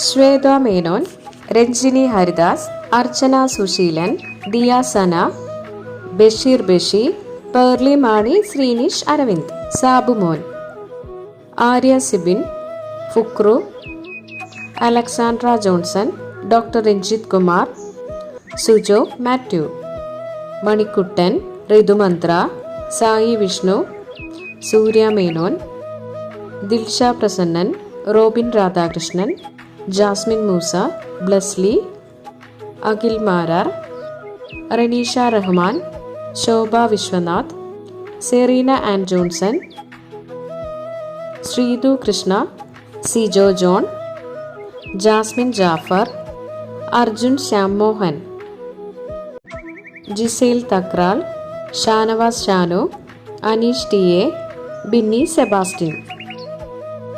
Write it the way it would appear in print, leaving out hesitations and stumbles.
Shweta Menon, Ranjini Haridas, Archana Suseelan, Diya Sana, Basheer Bashi, Pearle Maaney, Srinish Aravind, Sabumon, Arya Sibin, Fukru, Alexandra Johnson, doctor Ranjith Kumar, Sujo Mathew, Manikuttan, Rithumanthra, Sai Vishnu, Surya Menon, Dilsha Prasannan, Robin Radhakrishnan, Jasmine Moosa, Blesslee, Akhil Marar, Reneesha Rahman, Shobha Viswanath, Serena Ann Johnson, Sreethu Krishna, Sijo John, Jasmine Jafar, Arjun Shyam Mohan, Gizele Thakral, Shanavas Shanu, Aneesh T A, Binny Sebastian.